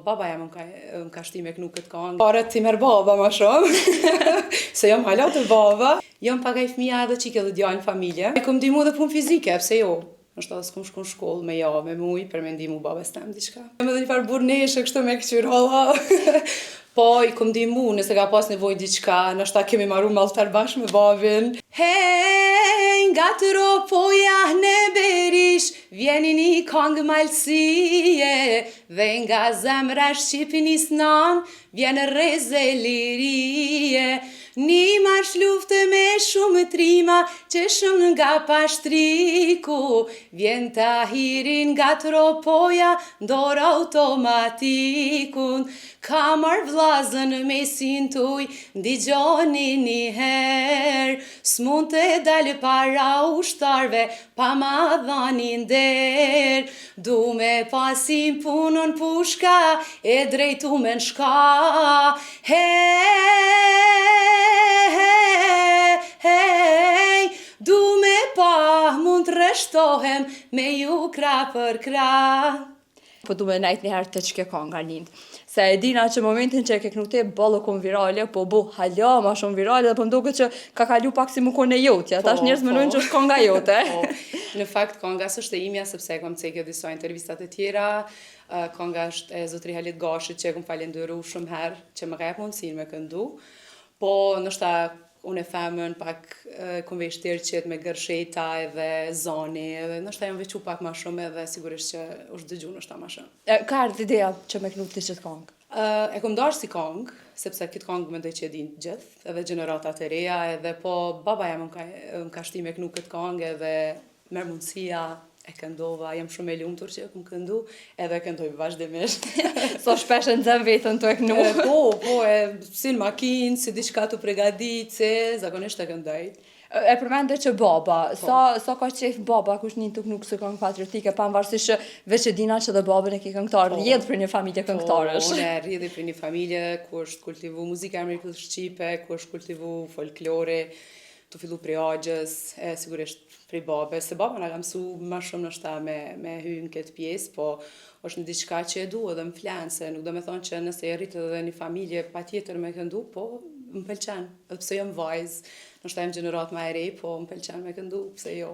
baba jam më ka shti me kënu këtë kongë. Pare ti merë baba ma shumë, se jam hala të baba. Jam pak e fëmija edhe që i këtë djallë në familje. E kom dimu dhe punë fizike, pse jo. Nështë ta s'kom shku në shkollë me ja, me muj, për me ndimu babes tem diçka. Jam edhe një farë burneshe, kështu me këqyrë, holla. Po, i kom dimu, nëse ka pas nevoj diçka, nështë ta kemi marru maltar bashkë me babin. Hej, nga të ropoja në berish, vjeni një kongë malësie, dhe nga zemra Shqipinis nan, vjen reze lirie. Një marsh luftë me shumë trima, që shumë nga pashtriku, vjen Tahirin nga tropoja, ndor automatikun. Ka marrë vlazën me sin tuj, ndigjoni një herë, s'mund të dalë para ushtarve, pa ma dhani nder. Du me pasim punën pushka, e drejtu me në shka. Hej, du me pa, mund të reshtohem me ju kra për kra. Po du me najt njëherë të që ke ka nga lindë. Se e dina që momentin që e ke knute ballë kom virale, po bu hala ma shumë virale, dhe po mdoket që ka kalu pak si më kone jotja. Tash njerëz mendojnë që është konga jote. Në fakt, konga s'është e imja, sepse kom cekë disa intervistat e tjera. Konga është e zotri Halit Gashit, që e kom falenderu shumë herë, që më ka jep mundësinë me këndu. Po, nështë unë e femën pak kom veç tërqet me gërsheta edhe zoni, edhe nështë jam vequ pak ma shumë edhe sigurisht që është dëgju nështë ta ma shumë. Ka ardhë ideja që me knut të qëtë kongë? E kom darë si kongë, sepse këtë kongë mendoj që e din gjithë, edhe gjeneratat e reja, edhe po baba jam më ka shti me knu këtë kongë edhe merë mundësia, e këndova, jam shumë e lumtur që e kom këndu, edhe këndoj vazhdimisht. So shpesh e nxem vetën të e kënu? Po, si në makinë, si diçka të pregadit, se zakonisht e këndoj. E përmende që baba, sa ka qef baba kush një të kënu kësë këngë patriotike, pavarësisht që veç e dina që dhe babën e ki këngëtarë, rjedh për një familje këngëtarësh. Po, unë e rjedhi për një familje ku është kultivu muzika amerikës shqipe, ku është kultivu folklore, të fillu prej agjës, sigurisht prej babe, se baba nga ka mësu ma shumë nështë ta me hy në këtë pjesë, po është në diçka që e du edhe më flenë, se nuk do me thonë që nëse e rritë edhe një familje pa tjetër me këndu, po më pëlqen, edhe pse jam vajzë, nështë ta jem gjenerat ma e rej, po më pëlqen me këndu, pse jo.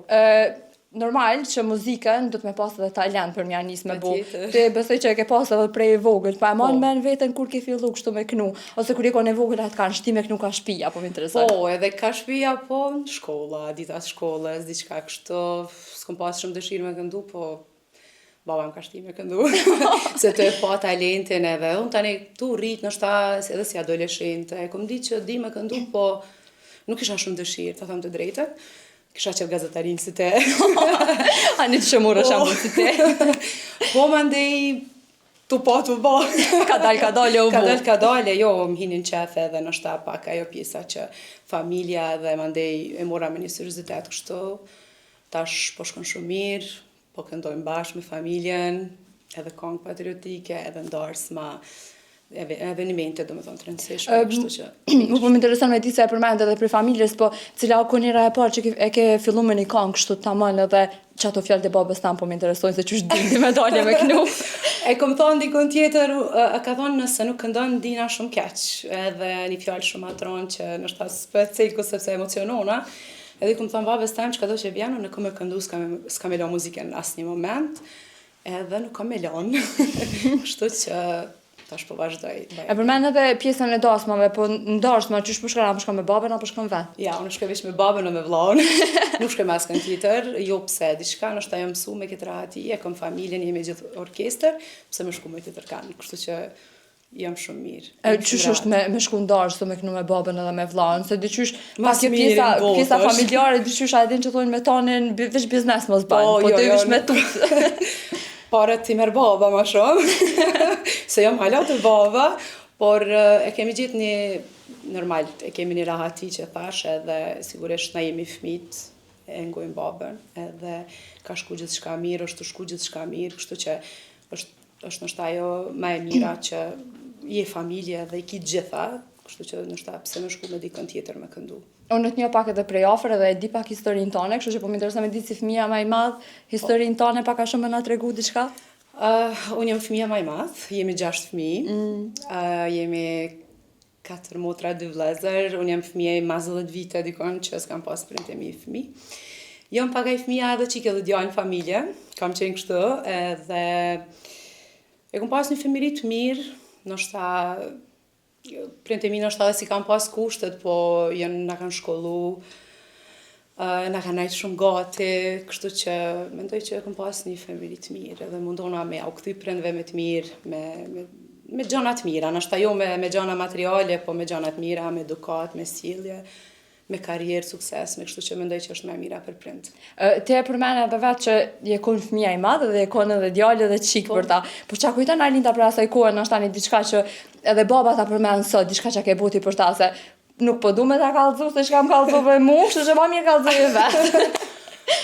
Normal që muzikën do të me pas edhe talent për mja njës me bo. Ti besoj që e ke pas edhe prej vogël, pa e mon men vetën kur ke fillu kështu me knu, ose kur e kone vogël atë kanë shti me knu ka shpia, po më interesant. Po, edhe ka shpia, po në shkolla, ditas shkollës, diçka kështu, s'kom pas shumë dëshirë me këndu, po baba më ka shti me këndu, se të e pa talentin edhe, unë tani tu rrit nështë ta edhe si adoleshente, e kom di që di me këndu, po nuk isha shumë dëshirë, ta thëmë të drejtët. Kisha qëtë gazetarinë si te. A një të shëmurë shambull si te. Po më ndej të pa të ba. Ka dal e u bu. Ka dal, jo, më hinin qefe edhe nështë ta pak ajo pjesa që familja dhe më ndej e mora me një seriozitet kështu. Tash po shkon shumë mirë, po këndojmë bashkë me familjen, edhe kongë patriotike, edhe ndarsma. Evenimente, do me thonë, të rëndësishme, kështu që... Mu po më intereson me ti se e përmend edhe për familjes, po cila o konjera e parë që e ke fillu me një kongë kështu të tamën edhe që ato fjallë të babës tam po më interesojnë se që është dindi me dalje me knu. E kom thonë dikon tjetër, ka thonë nëse nuk këndon dina shumë keq, edhe një fjallë shumë atronë që nështë asë për cejku sepse emocionona, edhe kom thonë babës tam që ka do që vjenu, në kom e këndu s'ka me lo muzikën në asë një moment, edhe nuk kam me lonë, kështu që... Tash po vazhdoj. E përmend edhe pjesën e dasmave, po në darsma, qysh po shkon, apo shkon me babën apo shkon vet? Ja, unë shkoj veç me babën o me vllaun. Nuk shkoj me askën tjetër, jo pse, diçka nështë ta jam mësu me këtë rahati, e kam familjen, jemi gjithë orkester, pse me shku me tjetër kanë, kështu që jam shumë mirë. Qysh është me shku në darsë, me kënu me babën edhe me vllaun, se diqysh pas kjo pjesa familjare, diqysh a edhin që thonë me tonin, veç biznes mos bajnë, po të veç me tut. Pare ti merë baba ma shumë, se jam hala të baba, por e kemi gjithë një, normal, e kemi një rahati që thash, edhe sigurisht na jemi fmit, e ngojmë babën, edhe ka shku gjithë shka mirë, është të shku gjithë shka mirë, kështu që është nështë ajo ma e mira që je familje dhe i ki gjitha, kështu që nështë pse me shku me dikën tjetër me këndu. Unë të një pak edhe prej afër edhe e di pak historinë tone, kështu që po më intereson me ditë si fëmija më i madh, historinë tone pak a shumë na tregu diçka? Unë jam fëmija më e madh, jemi 6 fëmijë. Jemi 4 motra, 2 vëllezër. Unë jam fëmija e 10 vite dikon që s'kam pas prindë e mi fëmijë. Jam pak ai fëmija edhe që ke dhe djalë në familje, kam qenë kështu, edhe e kom pas një fëmijëri të mirë, ndoshta prindë e mi ndoshta edhe si kam pas kushtet, po na kanë shkollu, na kanë najtë shumë gati, kështu që mendoj që kom pas një fëmijëri të mirë, edhe mundona me au kthy prindve me të mirë, me gjëna të mira, ndoshta jo me gjëna materiale, po me gjëna të mira, me edukat, me sjellje, me karrierë, sukses, me kështu që mendoj që është më e mira për prind. Ti e përmend edhe vetë që je kon fëmija i madh dhe je kon edhe djalë edhe çik për ta. Po çka kujton Arlinda për asaj kohe, ndoshta një diçka që edhe baba ta përmend sot, diçka që ke buti për ta se nuk po du me ta kallëzu se çka më kallëzove mua, kështu që më mirë kallëzoje vetë.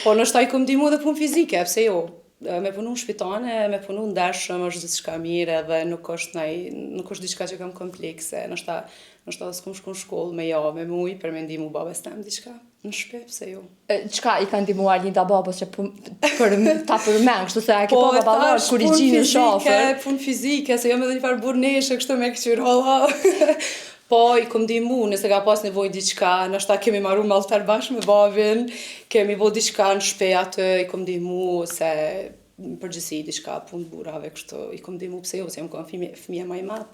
Po ndoshta i kom ndihmu edhe punë fizike, pse jo? Me punu në shpitane, me punu në ndershëm, është diçka mirë edhe nuk është diçka që kam komplekse. Ndoshta s'kom shku në shkollë me javë, me muj, për me ndihmu babës tem diçka në shtëpi, pse jo? Çka i kanë ndihmuar Arlinda babës që për ta përmend, kështu se a ke baba vallar kur i gjinë në shofër. Punë fizike, se jam edhe një farë burneshe kështu me këqyrolla. Po, i kom ndihmu, nëse ka pas nevojë diçka, ndoshta kemi marru malltar bashkë me babin, kemi bo diçka në shtëpi atë, i kom ndihmu se në përgjithësi diçka punë burrave kështu, i kom ndihmu pse jo, se jam kon fëmija më e madh.